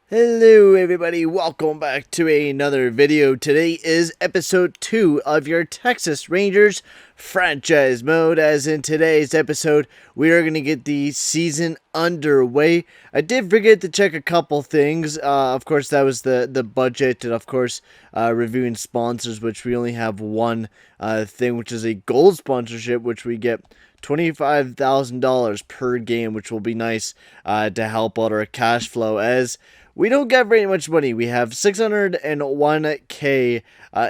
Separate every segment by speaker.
Speaker 1: Hello everybody, welcome back to another video. Today is episode 2 of your Texas Rangers franchise mode. As in today's episode, we are going to get the season underway. I did forget to check a couple things. Of course, that was the budget, and of course, reviewing sponsors, which we only have one thing, which is a gold sponsorship, which we get $25,000 per game, which will be nice to help out our cash flow, as we don't get very much money. We have 601K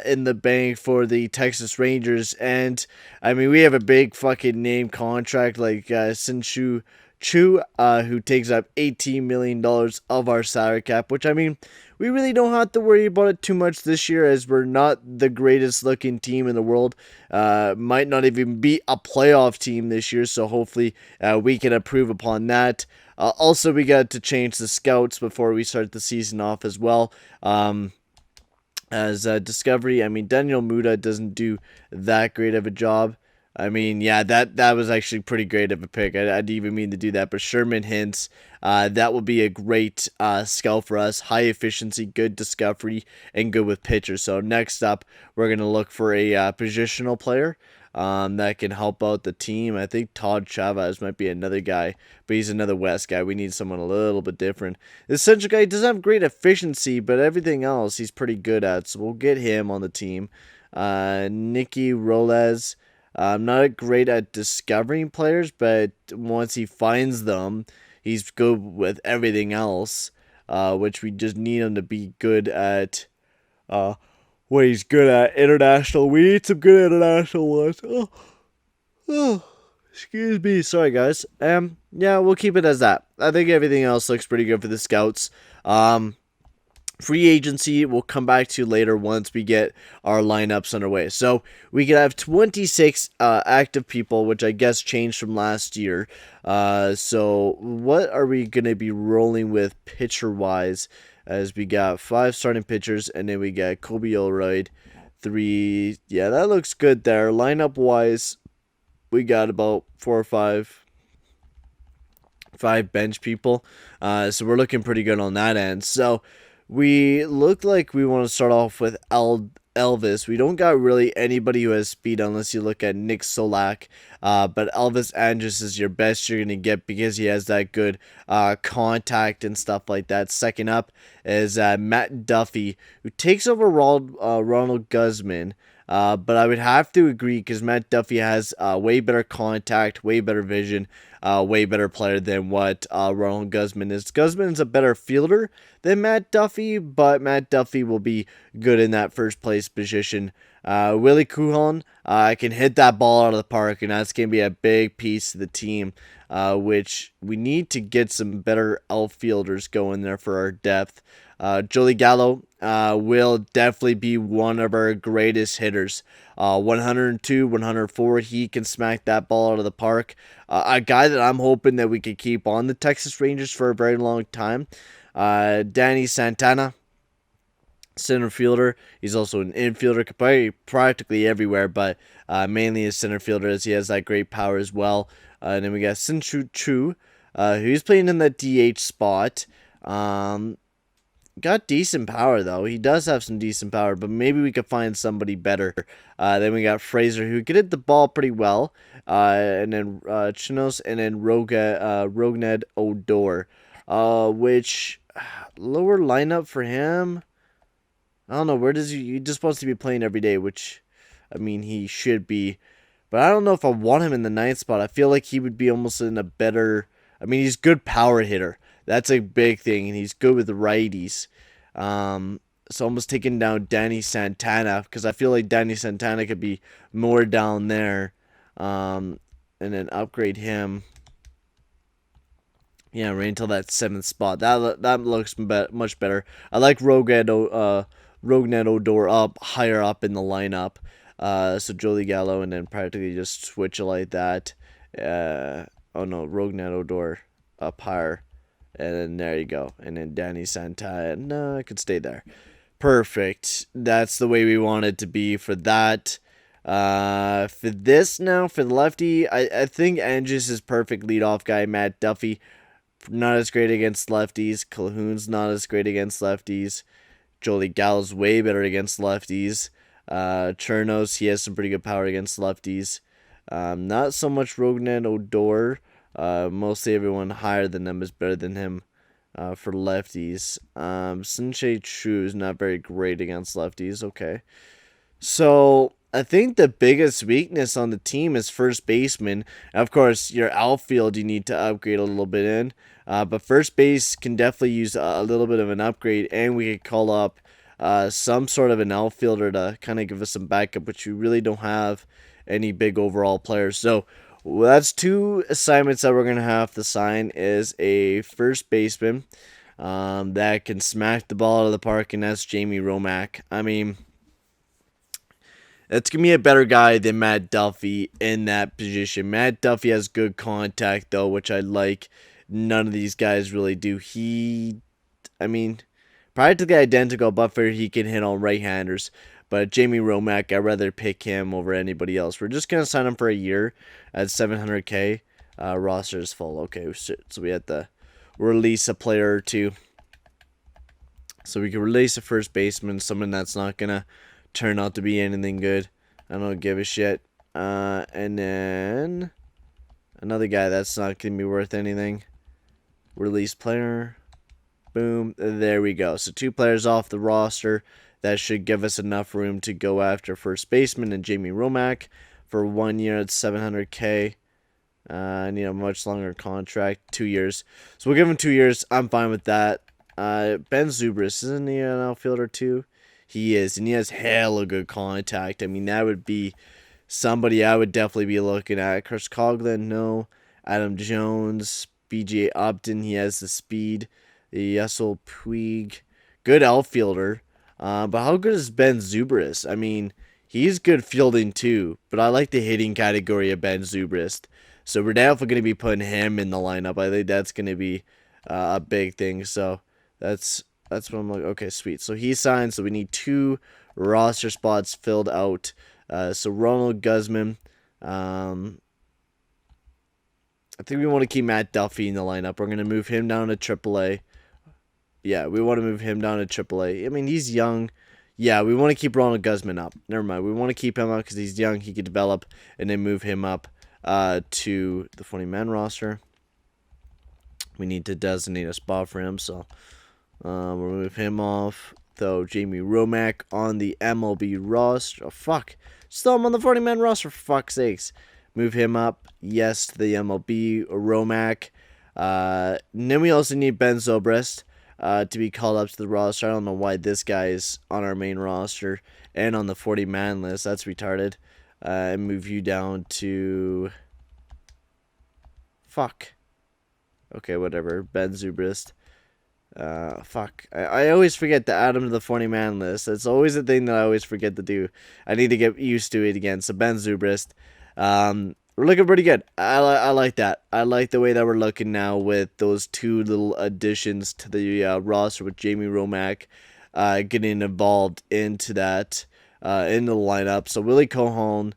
Speaker 1: in the bank for the Texas Rangers, and I mean, we have a big fucking name contract like Sinshu Chu, who takes up $18 million of our salary cap, which I mean, we really don't have to worry about it too much this year, as we're not the greatest looking team in the world. Might not even be a playoff team this year, so hopefully we can improve upon that. Also, we got to change the scouts before we start the season off as well. As Discovery, I mean, Daniel Muda doesn't do that great of a job. I mean, yeah, that was actually pretty great of a pick. I didn't even mean to do that, but Sherman Hintz, that will be a great scout for us. High efficiency, good discovery, and good with pitchers. So next up, we're going to look for a positional player that can help out the team. I think Todd Chavez might be another guy, but he's another West guy. We need someone a little bit different. This Central guy doesn't have great efficiency, but everything else he's pretty good at, so we'll get him on the team. Nicky Roles. I'm not great at discovering players, but once he finds them, he's good with everything else, which we just need him to be good at. What he's good at, international. We need some good international ones. Oh, excuse me. Sorry, guys. Yeah, we'll keep it as that. I think everything else looks pretty good for the scouts. Free agency we'll come back to later once we get our lineups underway. So we could have 26 active people, which I guess changed from last year. So what are we going to be rolling with pitcher-wise? As we got 5 starting pitchers, and then we got Kobe Olroyd, 3. Yeah, that looks good there. Lineup-wise, we got about 4 or 5 bench people. So we're looking pretty good on that end. So we look like we want to start off with Elvis. We don't got really anybody who has speed unless you look at Nick Solak. But Elvis Andrus is your best you're going to get because he has that good contact and stuff like that. Second up is Matt Duffy, who takes over Ronald Guzman. But I would have to agree because Matt Duffy has way better contact, way better vision, way better player than what Ronald Guzman is. Guzman is a better fielder than Matt Duffy, but Matt Duffy will be good in that first place position. Willie Kuhon can hit that ball out of the park, and that's going to be a big piece of the team, which we need to get some better outfielders going there for our depth. Joey Gallo will definitely be one of our greatest hitters. 102, 104, he can smack that ball out of the park. A guy that I'm hoping that we could keep on the Texas Rangers for a very long time. Danny Santana, center fielder. He's also an infielder, probably practically everywhere, but mainly a center fielder as he has that great power as well. And then we got Sinshu Chu, who's playing in that DH spot. Got decent power, though. He does have some decent power, but maybe we could find somebody better. Then we got Fraser, who could hit the ball pretty well. And then Chinos, and then Rogned Odor, which lower lineup for him. I don't know. Where does he just supposed to be playing every day, which, I mean, he should be. But I don't know if I want him in the 9th spot. I feel like he would be almost in a better... I mean, he's a good power hitter. That's a big thing, and he's good with the righties. So almost taking down Danny Santana, because I feel like Danny Santana could be more down there. And then upgrade him. Yeah, right until that 7th spot. That looks much better. I like Rogned Odor up, higher up in the lineup. So Joey Gallo, and then practically just switch it like that. Oh no, Rogned Odor up higher. And then there you go. And then Danny Santana. No, I could stay there. Perfect. That's the way we want it to be for that. For this now, for the lefty, I think Andrus is perfect leadoff guy. Matt Duffy not as great against lefties. Calhoun's not as great against lefties. Jolie Gallo's way better against lefties. Chernos, he has some pretty good power against lefties. Not so much Rognan Odor. Mostly everyone higher than them is better than him for lefties. Sunshade True is not very great against lefties. Okay. So I think the biggest weakness on the team is first baseman. Of course, your outfield you need to upgrade a little bit in. But first base can definitely use a little bit of an upgrade, and we could call up some sort of an outfielder to kind of give us some backup, which we really don't have any big overall players. So that's two assignments that we're going to have to sign is a first baseman that can smack the ball out of the park, and that's Jamie Romack. I mean, it's going to be a better guy than Matt Duffy in that position. Matt Duffy has good contact, though, which I like. None of these guys really do. Practically identical, but for he can hit on right-handers. But Jamie Romack, I'd rather pick him over anybody else. We're just going to sign him for a year at $700K. Roster is full. Okay, so we have to release a player or two. So we can release a first baseman, someone that's not going to turn out to be anything good. I don't give a shit. And then another guy that's not going to be worth anything. Release player. Boom. There we go. So 2 players off the roster. That should give us enough room to go after first baseman and Jamie Romack for 1 year at $700K. I need a much longer contract, 2 years. So we'll give him 2 years. I'm fine with that. Ben Zobrist, isn't he an outfielder too? He is, and he has hella good contact. I mean, that would be somebody I would definitely be looking at. Chris Coughlin, no. Adam Jones, BJ Upton, he has the speed. Yesel Puig, good outfielder. But how good is Ben Zobrist? I mean, he's good fielding too, but I like the hitting category of Ben Zobrist. So we're definitely going to be putting him in the lineup. I think that's going to be a big thing. So that's what I'm like. Okay, sweet. So he signed. So we need 2 roster spots filled out. So Ronald Guzman. I think we want to keep Matt Duffy in the lineup. We're going to move him down to AAA. Yeah, we want to move him down to AAA. I mean, he's young. Yeah, we want to keep Ronald Guzman up. Never mind. We want to keep him up because he's young. He could develop, and then move him up to the 40-man roster. We need to designate a spot for him, so we'll move him off. Though Jamie Romack on the MLB roster. Oh, fuck. Still, I'm on the 40-man roster, for fuck's sakes. Move him up, yes, to the MLB. Romack. Then we also need Ben Zobrist to be called up to the roster. I don't know why this guy is on our main roster and on the 40-man list. That's retarded. And move you down to... Fuck. Okay, whatever. Ben Zobrist. Fuck. I always forget to add him to the 40-man list. It's always a thing that I always forget to do. I need to get used to it again. So Ben Zobrist. We're looking pretty good. I like that. I like the way that we're looking now with those 2 little additions to the roster with Jamie Romack getting involved into that in the lineup. So Willie Cohon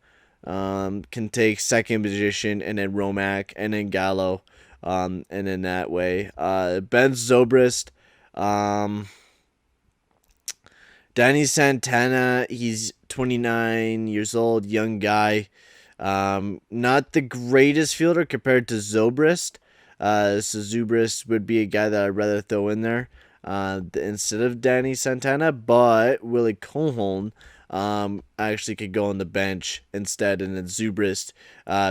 Speaker 1: can take second position, and then Romack, and then Gallo, and in that way. Ben Zobrist, Danny Santana, he's 29 years old, young guy. Not the greatest fielder compared to Zobrist. So Zobrist would be a guy that I'd rather throw in there instead of Danny Santana, but Willie Cohon actually could go on the bench instead, and then Zobrist,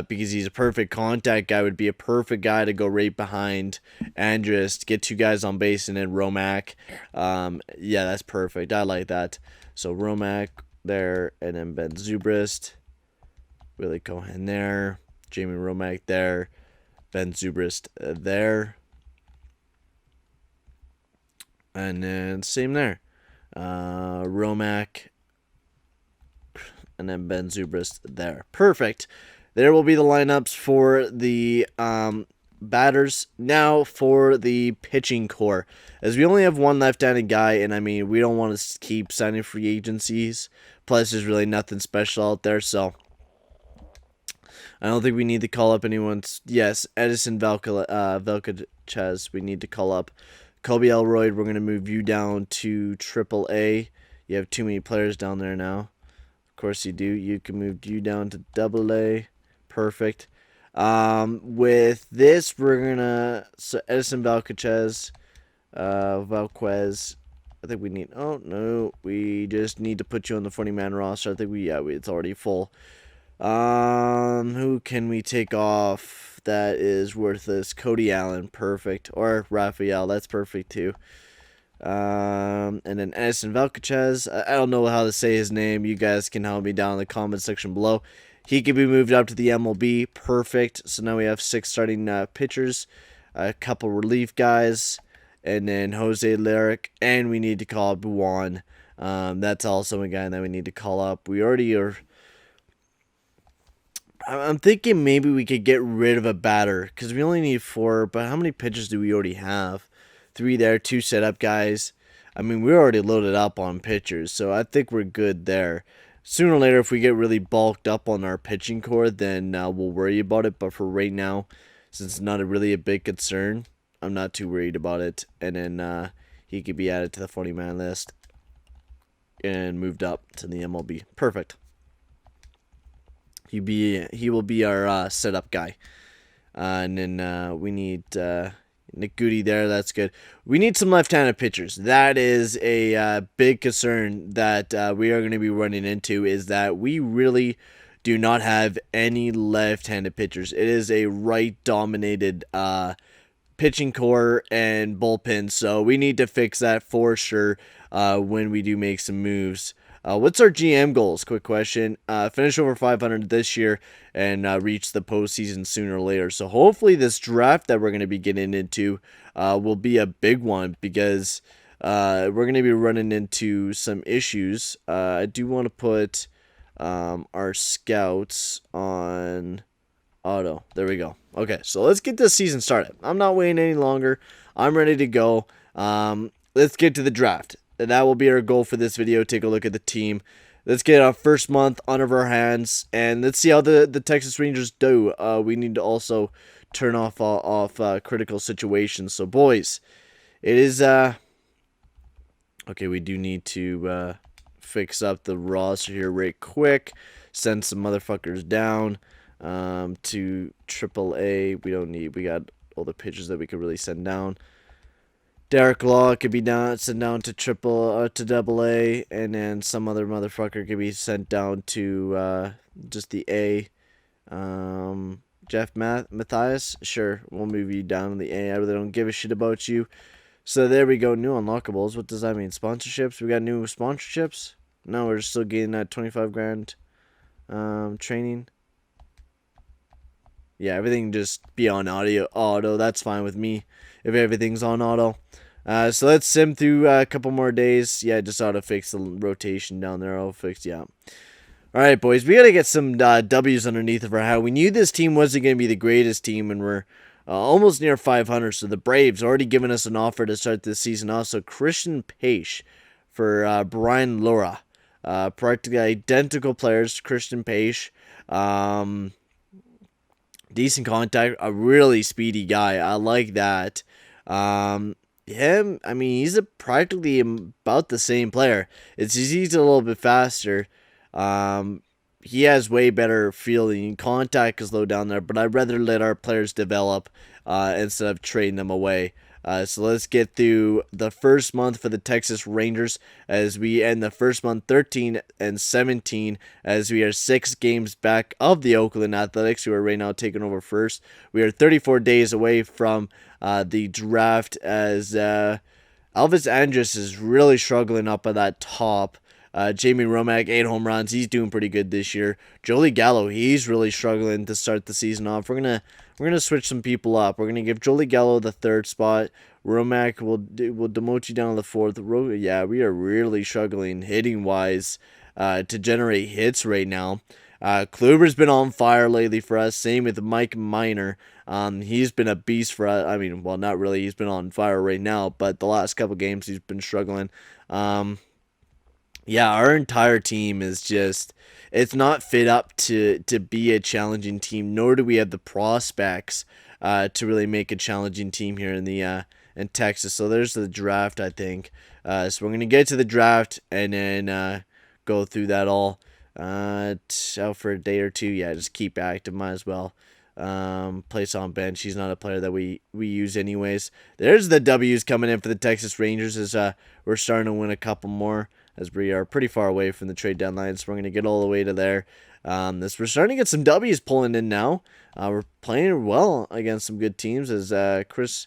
Speaker 1: because he's a perfect contact guy, would be a perfect guy to go right behind Andrus, get 2 guys on base, and then Romack. Yeah, that's perfect. I like that. So Romack there, and then Ben Zobrist. Willie Cohen there, Jamie Romack there, Ben Zobrist there, and then same there, Romack, and then Ben Zobrist there. Perfect. There will be the lineups for the batters. Now for the pitching core, as we only have 1 left-handed guy, and I mean, we don't want to keep signing free agencies. Plus, there's really nothing special out there, so I don't think we need to call up anyone. Yes, Edison Valquez, we need to call up. Kobe Elroyd, we're going to move you down to AAA. You have too many players down there now. Of course you do. You can move you down to AA. Perfect. With this, we're going to... So Edison Valquez. I think we need... Oh, no. We just need to put you on the 40-man roster. I think it's already full. Who can we take off that is worthless? Cody Allen, perfect. Or Raphael, that's perfect too. And then Edison Valquez, I don't know how to say his name. You guys can help me down in the comment section below. He can be moved up to the MLB, perfect. So now we have 6 starting pitchers, a couple relief guys, and then Jose Lyric, and we need to call up Buwan. That's also a guy that we need to call up. We already are... I'm thinking maybe we could get rid of a batter because we only need 4. But how many pitchers do we already have? 3 there, 2 setup guys. I mean, we're already loaded up on pitchers, so I think we're good there. Sooner or later, if we get really bulked up on our pitching core, then we'll worry about it. But for right now, since it's not really a big concern, I'm not too worried about it. And then he could be added to the 40-man list and moved up to the MLB. Perfect. He will be our setup guy. And then we need Nick Goody there. That's good. We need some left-handed pitchers. That is a big concern that we are going to be running into, is that we really do not have any left-handed pitchers. It is a right-dominated pitching core and bullpen, so we need to fix that for sure when we do make some moves. What's our GM goals? Quick question. Finish over 500 this year and reach the postseason sooner or later. So hopefully this draft that we're going to be getting into will be a big one, because we're going to be running into some issues. I do want to put our scouts on auto. There we go. Okay, so let's get this season started. I'm not waiting any longer. I'm ready to go. Let's get to the draft. That will be our goal for this video. Take a look at the team. Let's get our first month out of our hands, and let's see how the Texas Rangers do. We need to also turn off critical situations. So, boys, it is... Okay, we do need to fix up the roster here right quick. Send some motherfuckers down to AAA. We got all the pitchers that we could really send down. Derek Law could be sent down to Double A, and then some other motherfucker could be sent down to just the A. Jeff Matthias, sure, we'll move you down to the A. I really don't give a shit about you. So there we go, new unlockables. What does that mean? Sponsorships? We got new sponsorships? No, we're still getting that 25 grand training. Yeah, everything just be on auto. That's fine with me if everything's on auto. So let's sim through a couple more days. Yeah, just auto fix the rotation down there. I'll fix, yeah. All right, boys, we got to get some W's underneath of our hat. We knew this team wasn't going to be the greatest team, and we're almost near 500. So the Braves already given us an offer to start this season. Also, Christian Pache for Brian Lora. Practically identical players, Christian Pache. Decent contact, a really speedy guy. I like that. Him, I mean, he's practically about the same player. It's just he's a little bit faster. He has way better fielding. Contact is low down there, but I'd rather let our players develop instead of trading them away. So let's get through the first month for the Texas Rangers as we end the first month 13-17 as we are 6 games back of the Oakland Athletics, who are right now taking over first. We are 34 days away from the draft as Elvis Andrus is really struggling up at that top. Jamie Romack, 8 home runs. He's doing pretty good this year. Jolie Gallo, he's really struggling to start the season off. We're gonna switch some people up. We're gonna give Jolie Gallo the 3rd spot. Romack will demote you down to the 4th. Yeah, we are really struggling hitting wise to generate hits right now. Kluber's been on fire lately for us. Same with Mike Minor. He's been a beast for us. I mean, well, not really. He's been on fire right now, but the last couple games he's been struggling. Yeah, our entire team is just, it's not fit up to be a challenging team, nor do we have the prospects to really make a challenging team here in Texas. So there's the draft, I think. So we're gonna get to the draft and then go through that all. Out for a day or two. Yeah, just keep active. Might as well. Place on bench. He's not a player that we use anyways. There's the W's coming in for the Texas Rangers as we're starting to win a couple more as we are pretty far away from the trade deadline. So we're gonna get all the way to there. We're starting to get some W's pulling in now. We're playing well against some good teams as Chris.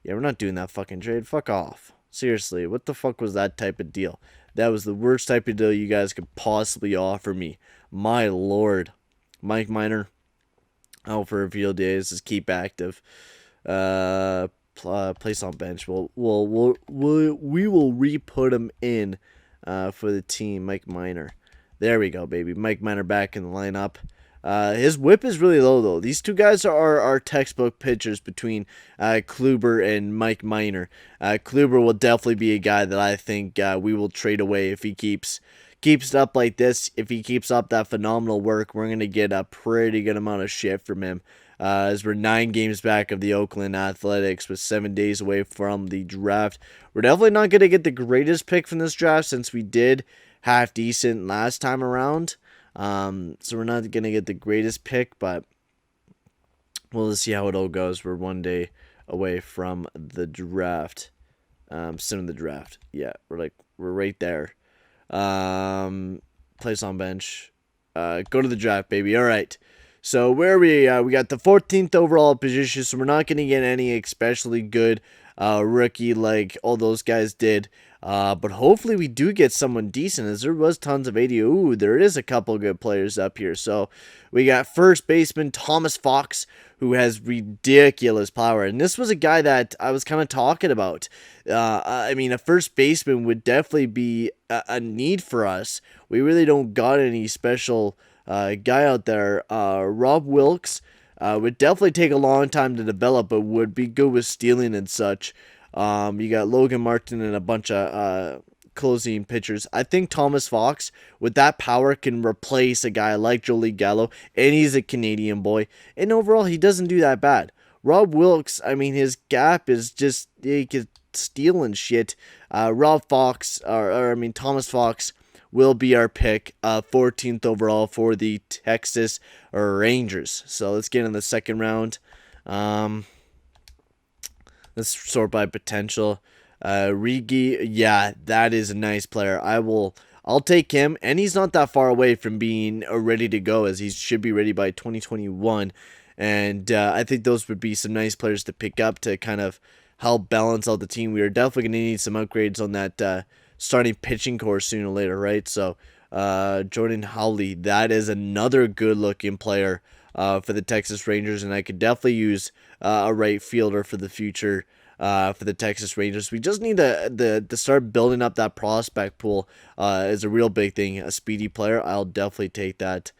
Speaker 1: Yeah, we're not doing that fucking trade. Fuck off. Seriously, what the fuck was that type of deal? That was the worst type of deal you guys could possibly offer me. My lord. Mike Minor out for a few days. Just keep active. Place on bench. We will re-put him in for the team. Mike Minor. There we go, baby. Mike Minor back in the lineup. His whip is really low, though. These two guys are our textbook pitchers between Kluber and Mike Minor. Kluber will definitely be a guy that I think we will trade away if he keeps it up like this. If he keeps up that phenomenal work, we're going to get a pretty good amount of shit from him. As we're 9 games back of the Oakland Athletics with 7 days away from the draft. We're definitely not going to get the greatest pick from this draft since we did half decent last time around. So we're not going to get the greatest pick, but we'll see how it all goes. We're 1 day away from the draft. Soon in the draft. Yeah, we're right there. Place on bench. Go to the draft, baby. All right. So where we got the 14th overall position, so we're not going to get any especially good rookie like all those guys did. But hopefully we do get someone decent, as there was tons of 80. Ooh, there is a couple good players up here. So we got first baseman Thomas Fox, who has ridiculous power. And this was a guy that I was kind of talking about. I mean, a first baseman would definitely be a need for us. We really don't got any special guy out there. Rob Wilkes would definitely take a long time to develop, but would be good with stealing and such. You got Logan Martin and a bunch of closing pitchers. I think Thomas Fox, with that power, can replace a guy like Jolie Gallo, and he's a Canadian boy. And overall, he doesn't do that bad. Rob Wilkes, I mean, his gap is just, he can steal and shit. Thomas Fox will be our pick, 14th overall for the Texas Rangers. So let's get in the second round. Let's sort by potential. Rigi, yeah, that is a nice player. I'll take him, and he's not that far away from being ready to go, as he should be ready by 2021. And I think those would be some nice players to pick up to kind of help balance out the team. We are definitely going to need some upgrades on that starting pitching core sooner or later, right? So Jordan Howley, that is another good-looking player for the Texas Rangers, and I could definitely use a right fielder for the future for the Texas Rangers. We just need to start building up that prospect pool is a real big thing. A speedy player, I'll definitely take that.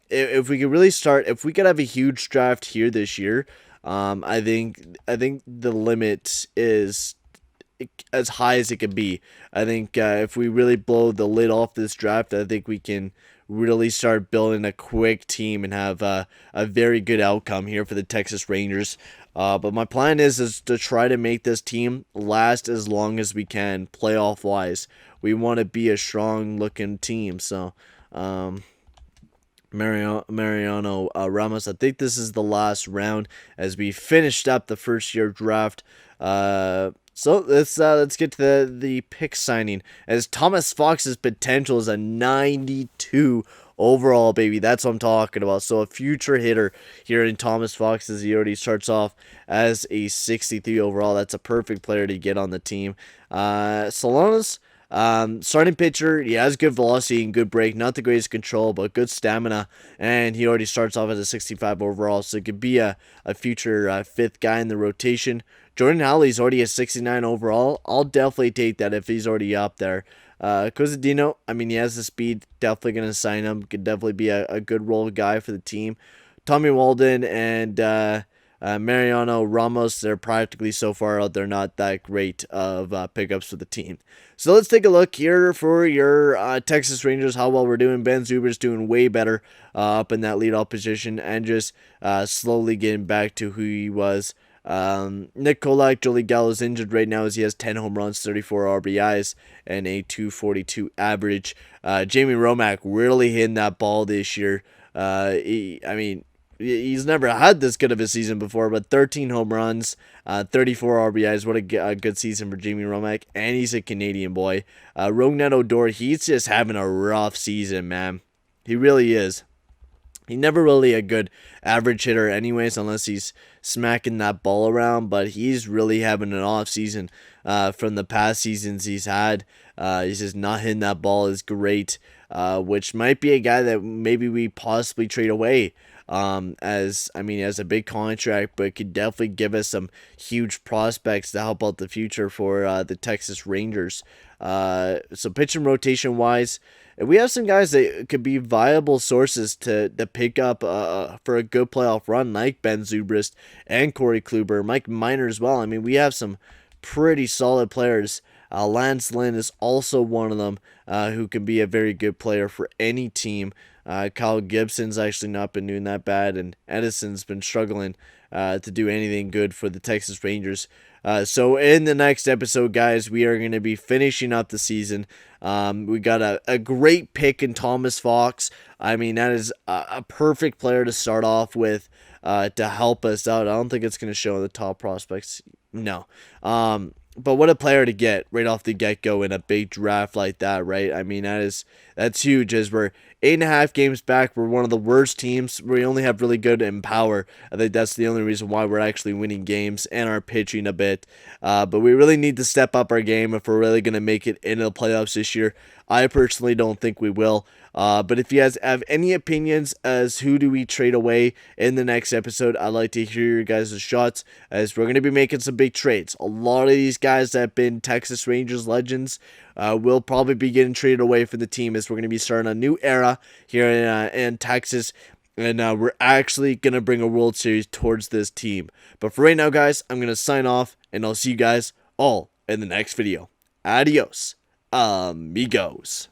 Speaker 1: If we could really start, if we could have a huge draft here this year, I think the limit is as high as it can be. I think if we really blow the lid off this draft, I think we can really start building a quick team and have a very good outcome here for the Texas Rangers. But my plan is to try to make this team last as long as we can, playoff-wise. We want to be a strong-looking team. So, Mariano Ramos, I think this is the last round as we finished up the first-year draft. So let's get to the pick signing, as Thomas Fox's potential is a 92 overall, baby. That's what I'm talking about. So a future hitter here in Thomas Fox, as he already starts off as a 63 overall. That's a perfect player to get on the team. Solanas, starting pitcher, he has good velocity and good break, not the greatest control, but good stamina, and he already starts off as a 65 overall, so it could be a future fifth guy in the rotation. Jordan Howley's already a 69 overall. I'll definitely take that if he's already up there. Cosadino, I mean, he has the speed. Definitely going to sign him. Could definitely be a good role guy for the team. Tommy Walden and Mariano, Ramos, they're practically so far out, they're not that great of pickups for the team. So let's take a look here for your Texas Rangers, how well we're doing. Ben Zuber's doing way better up in that leadoff position and just slowly getting back to who he was. Nick Kolak, Joey Gallo's injured right now as he has 10 home runs, 34 RBIs, and a 242 average. Jamie Romack really hitting that ball this year. He's never had this good of a season before, but 13 home runs, 34 RBIs. What a good season for Jamie Romack, and he's a Canadian boy. Rougned Odor, he's just having a rough season, man. He really is. He's never really a good average hitter anyways, unless he's smacking that ball around, but he's really having an off season from the past seasons he's had. He's just not hitting that ball is great, which might be a guy that maybe we possibly trade away as a big contract, but could definitely give us some huge prospects to help out the future for the Texas Rangers. So pitching rotation wise, we have some guys that could be viable sources to pick up for a good playoff run, like Ben Zubrist and Corey Kluber, Mike Minor as well. I mean, we have some pretty solid players. Lance Lynn is also one of them who can be a very good player for any team. Kyle Gibson's actually not been doing that bad, and Edison's been struggling to do anything good for the Texas Rangers. So in the next episode, guys, we are going to be finishing up the season. We got a great pick in Thomas Fox. I mean, that is a perfect player to start off with to help us out. I don't think it's going to show in the top prospects. No. But what a player to get right off the get-go in a big draft like that, right? I mean, that's huge, as we're 8.5 games back. We're one of the worst teams. We only have really good in power. I think that's the only reason why we're actually winning games and are pitching a bit. But we really need to step up our game if we're really going to make it into the playoffs this year. I personally don't think we will. But if you guys have any opinions as who do we trade away in the next episode, I'd like to hear your guys' shots, as we're going to be making some big trades. A lot of these guys that have been Texas Rangers legends will probably be getting traded away from the team, as we're going to be starting a new era here in Texas. And we're actually going to bring a World Series towards this team. But for right now, guys, I'm going to sign off, and I'll see you guys all in the next video. Adios, amigos.